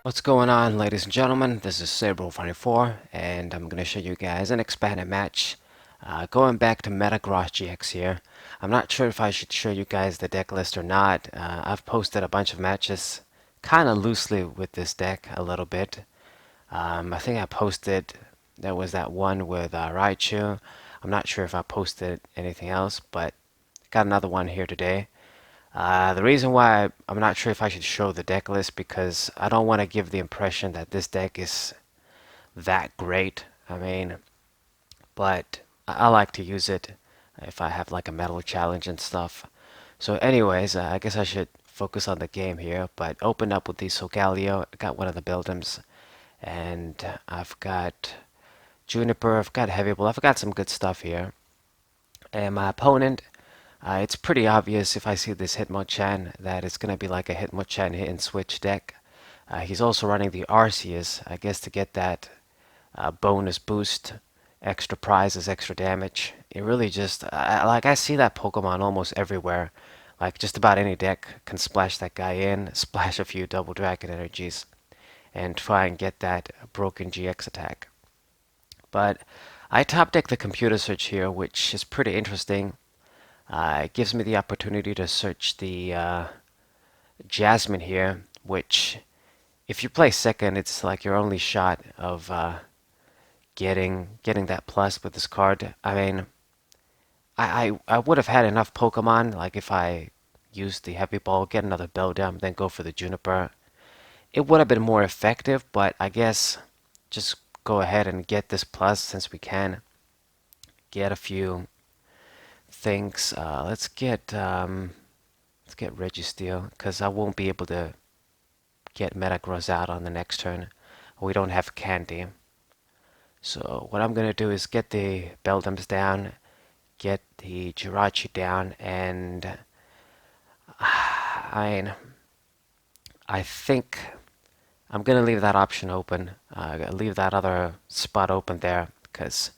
What's going on, ladies and gentlemen? This is Sabro24, and I'm going to show you guys an expanded match. Going back to Metagross GX here. I'm not sure if I should show you guys the deck list or not. I've posted a bunch of matches kind of loosely with this deck a little bit. I think I posted, there was that one with Raichu. I'm not sure if I posted anything else, but got another one here today. The reason why I'm not sure if I should show the deck list because I don't want to give the impression that this deck is that great. But I like to use it if I have like a metal challenge and stuff. So anyways, I guess I should focus on the game here, but open up with the Solgaleo. I got one of the buildums, and I've got Juniper, I've got Heavy Ball, I've got some good stuff here. And my opponent, it's pretty obvious if I see this Hitmonchan that it's going to be like a Hitmonchan hit and switch deck. He's also running the Arceus, I guess to get that bonus boost, extra prizes, extra damage. It really just, I see that Pokemon almost everywhere. Like just about any deck can splash that guy in, splash a few double dragon energies, and try and get that broken GX attack. But I top deck the computer search here, which is pretty interesting. It gives me the opportunity to search the Jasmine here, which if you play second, it's like your only shot of getting that plus with this card. I would have had enough Pokemon, like if I used the Heavy Ball, get another Beldum, then go for the Juniper. It would have been more effective, but I guess just go ahead and get this plus since we can. Get a few things. Let's get Registeel, because I won't be able to get Metagross out on the next turn. We don't have Candy. So what I'm going to do is get the Beldums down, get the Jirachi down, and I, I think I'm going to leave that option open. Leave that other spot open there, because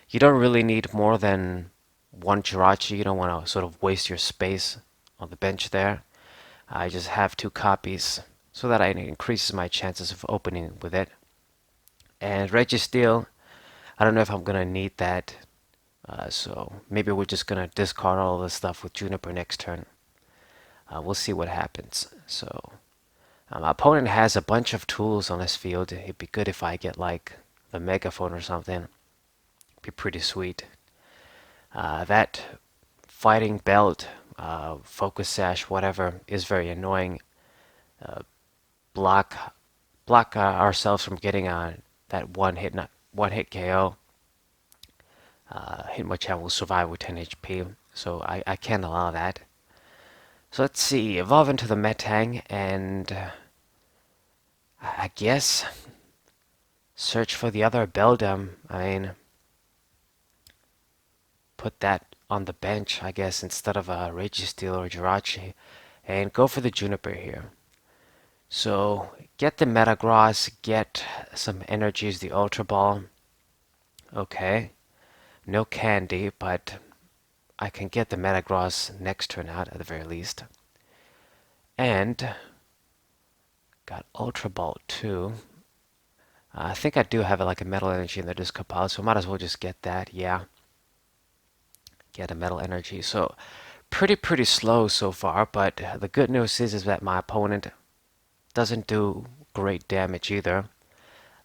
you don't really need more than one Jirachi. You don't want to sort of waste your space on the bench there. I just have two copies so that it increases my chances of opening with it. And Registeel, I don't know if I'm going to need that. So maybe we're just going to discard all this stuff with Juniper next turn. We'll see what happens. So my opponent has a bunch of tools on this field. It'd be good if I get like the Megaphone or something. Be pretty sweet. That Fighting Belt, Focus Sash, whatever, is very annoying. Uh, block ourselves from getting that one hit KO. Hitmonchan will survive with 10 HP, so I can't allow that. So let's see, evolve into the Metang, and I guess search for the other Beldum. Put that on the bench, I guess, instead of a Registeel or Jirachi, and go for the Juniper here. So get the Metagross, get some energies, the Ultra Ball. Okay, no Candy, but I can get the Metagross next turn out at the very least. And got Ultra Ball too. I think I do have like a Metal Energy in the discard pile, so might as well just get that. Yeah, get a Metal Energy. So pretty slow so far, but the good news is that my opponent doesn't do great damage either.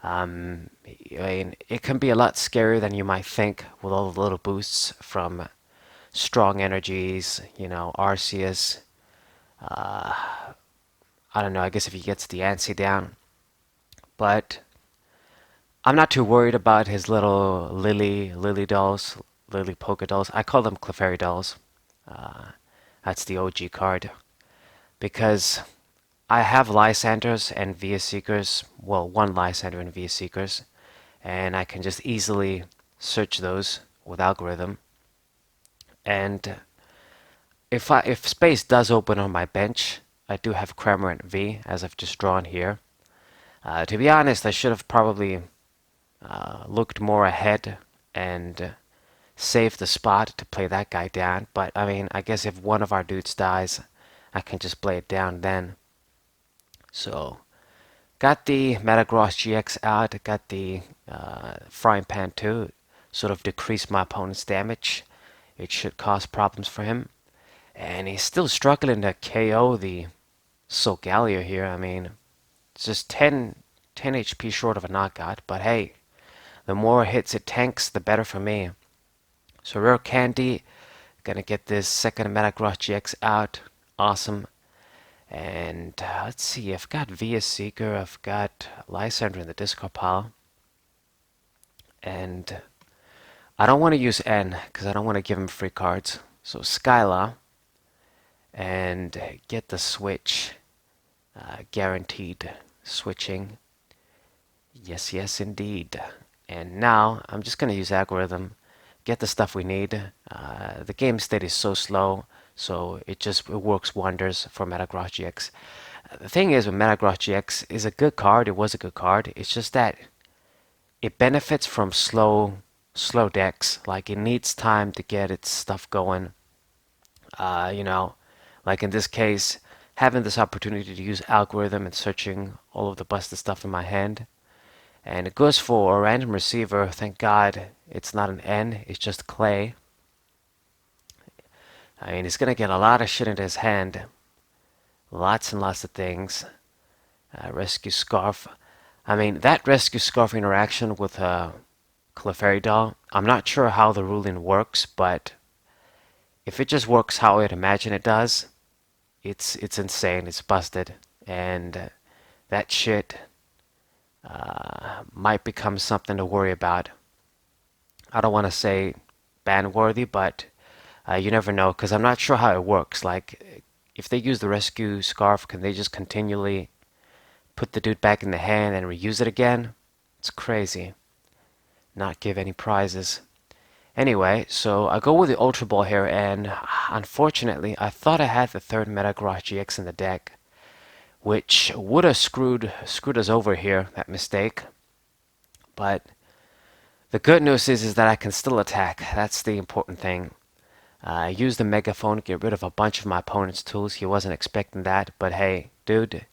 It can be a lot scarier than you might think with all the little boosts from strong energies, Arceus. I don't know, I guess if he gets the Ansi down. But I'm not too worried about his little Lily dolls, Lily Polka dolls. I call them Clefairy dolls. Uh, that's the OG card. Because I have Lysanders and Via Seekers. Well, one Lysander and Via Seekers. And I can just easily search those with algorithm. And if space does open on my bench, I do have Cramorant V, as I've just drawn here. To be honest, I should have probably looked more ahead and saved the spot to play that guy down. But, I guess if one of our dudes dies, I can just play it down then. So, got the Metagross GX out, got the Frying Pan too, sort of decrease my opponent's damage. It should cause problems for him. And he's still struggling to KO the Solgaleo here. I mean, it's just 10 HP short of a knockout, but hey, the more hits it tanks, the better for me. So Rare Candy, gonna get this second Metagross GX out. Awesome. And let's see, I've got Via Seeker, I've got Lysander in the discard pile. And I don't want to use N, because I don't want to give him free cards. So Skyla, and get the switch. Guaranteed switching. Yes, yes, indeed. And now I'm just going to use algorithm, get the stuff we need. The game state is so slow, so it works wonders for Metagross GX. The thing is, with Metagross GX is a good card. It was a good card. It's just that it benefits from slow decks. Like it needs time to get its stuff going. You know, like in this case, having this opportunity to use algorithm and searching all of the busted stuff in my hand. And it goes for a random receiver. Thank God it's not an N, it's just clay. I mean, he's going to get a lot of shit into his hand. Lots and lots of things. Rescue Scarf. I mean, that Rescue Scarf interaction with Clefairy Doll, I'm not sure how the ruling works, but if it just works how I'd imagine it does, it's insane. It's busted. And that shit might become something to worry about. I don't want to say ban worthy, but you never know, because I'm not sure how it works. Like, if they use the Rescue Scarf, can they just continually put the dude back in the hand and reuse it again? It's crazy. Not give any prizes. Anyway, so I go with the Ultra Ball here, and unfortunately, I thought I had the third Metagross GX in the deck, which would have screwed us over here, that mistake. But the good news is that I can still attack. That's the important thing. I used the Megaphone to get rid of a bunch of my opponent's tools. He wasn't expecting that, but hey, dude,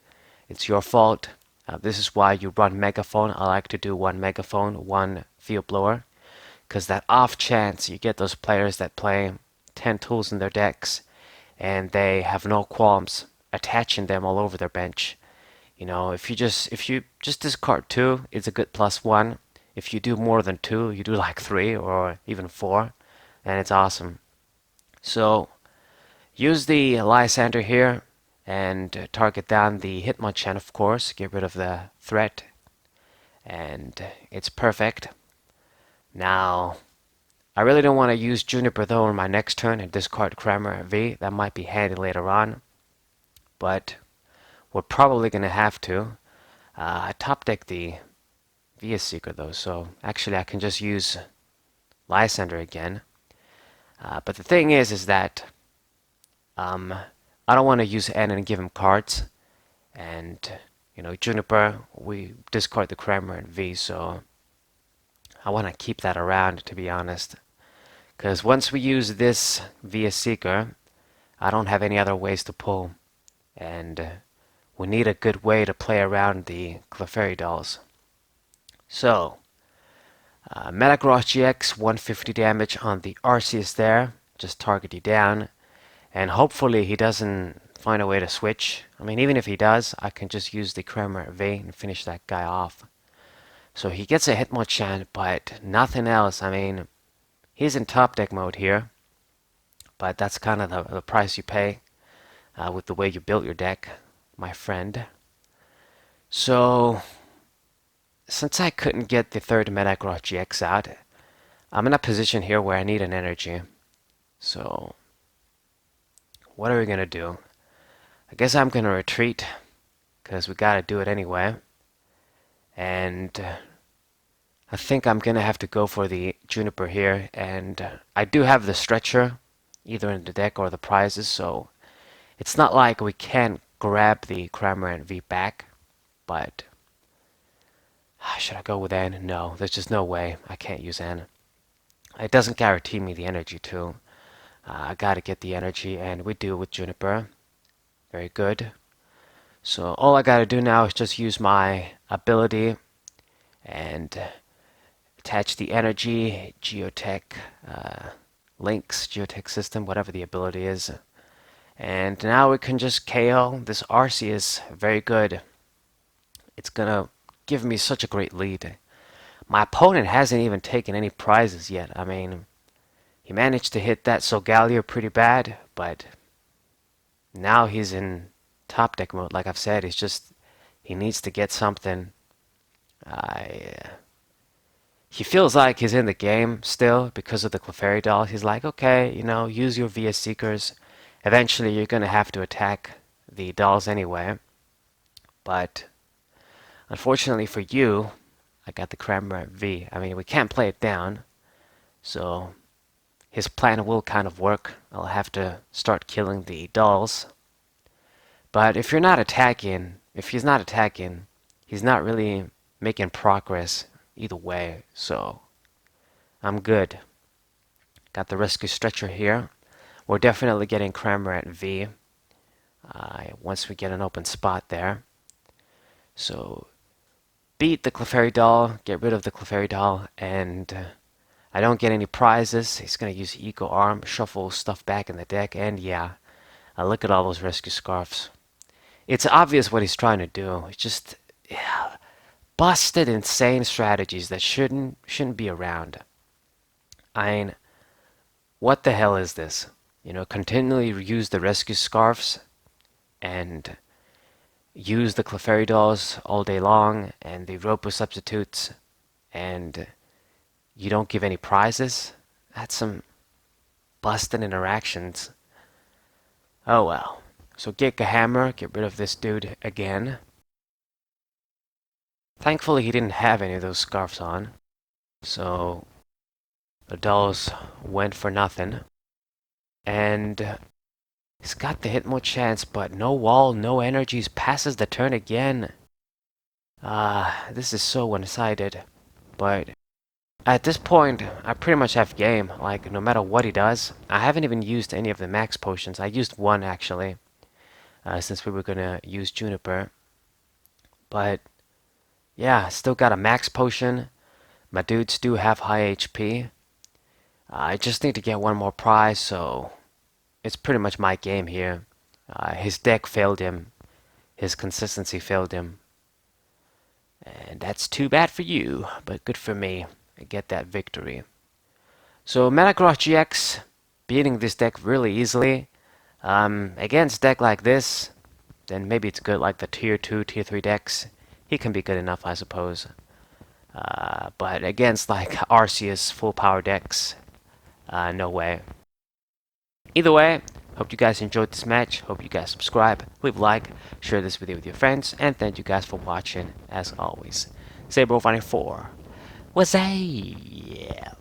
it's your fault. This is why you run Megaphone. I like to do one Megaphone, one Field Blower, because that off chance you get those players that play 10 tools in their decks and they have no qualms attaching them all over their bench. You know, if you just discard 2, it's a good +1. If you do more than 2, you do like 3 or even 4, and it's awesome. So use the Lysander here and target down the Hitmonchan, of course, get rid of the threat, and it's perfect. Now, I really don't want to use Juniper though on my next turn and discard Kramer V. That might be handy later on, but we're probably going to have to. I top deck the Via Seeker though, so actually I can just use Lysander again. But the thing is that I don't want to use N and give him cards. And, you know, Juniper, we discard the Kramer and V, so I want to keep that around, to be honest. Because once we use this Via Seeker, I don't have any other ways to pull. And we need a good way to play around the Clefairy dolls. So, Metagross GX, 150 damage on the Arceus there. Just target you down. And hopefully he doesn't find a way to switch. I mean, even if he does, I can just use the Kramer V and finish that guy off. So he gets a Hitmonchan, but nothing else. I mean, he's in top deck mode here. But that's kind of the price you pay with the way you built your deck, my friend. So, since I couldn't get the third Metagross GX out, I'm in a position here where I need an energy. So, what are we going to do? I guess I'm going to retreat, because we got to do it anyway. And I think I'm going to have to go for the Juniper here. And I do have the Stretcher, either in the deck or the prizes, so it's not like we can't grab the Kramer and V back. But should I go with N? No, there's just no way. I can't use N. It doesn't guarantee me the energy too. I gotta get the energy, and we do with Juniper. Very good. So all I gotta do now is just use my ability and attach the energy, geotech, links, geotech system, whatever the ability is. And now we can just KO this Arceus. Very good. It's gonna give me such a great lead. My opponent hasn't even taken any prizes yet. I mean, he managed to hit that Solgaleo pretty bad, but now he's in top deck mode. Like I've said, he needs to get something. I He feels like he's in the game still because of the Clefairy doll. He's like, okay, use your VS Seekers. Eventually, you're gonna have to attack the dolls anyway. But unfortunately for you, I got the Cramorant V. I mean, we can't play it down, so his plan will kind of work. I'll have to start killing the dolls. But if he's not attacking, he's not really making progress either way, so I'm good. Got the Rescue Stretcher here. We're definitely getting Cramorant V once we get an open spot there. So beat the Clefairy doll, get rid of the Clefairy doll, and I don't get any prizes. He's going to use Eco Arm, shuffle stuff back in the deck, and yeah, look at all those Rescue Scarfs. It's obvious what he's trying to do. It's just busted, insane strategies that shouldn't be around. I mean, what the hell is this? Continually use the Rescue Scarfs and use the Clefairy dolls all day long and the Robo substitutes, and you don't give any prizes? That's some busted interactions. Oh well. So Giga Hammer, get rid of this dude again. Thankfully he didn't have any of those scarves on, so the dolls went for nothing. And he's got the Hitmonchan, but no wall, no energies, passes the turn again. This is so one-sided. But at this point, I pretty much have game. Like, no matter what he does. I haven't even used any of the max potions. I used one, actually, since we were gonna use Juniper. But, yeah, still got a max potion. My dudes do have high HP. I just need to get one more prize, so it's pretty much my game here. His deck failed him. His consistency failed him. And that's too bad for you, but good for me. I get that victory. So Metagross GX beating this deck really easily. Against deck like this, then maybe it's good like the tier 2, tier 3 decks. He can be good enough, I suppose. But against like Arceus full power decks, no way. Either way, hope you guys enjoyed this match. Hope you guys subscribe, leave a like, share this video with your friends, and thank you guys for watching as always. Saber Fighting 4. What's that? Yeah.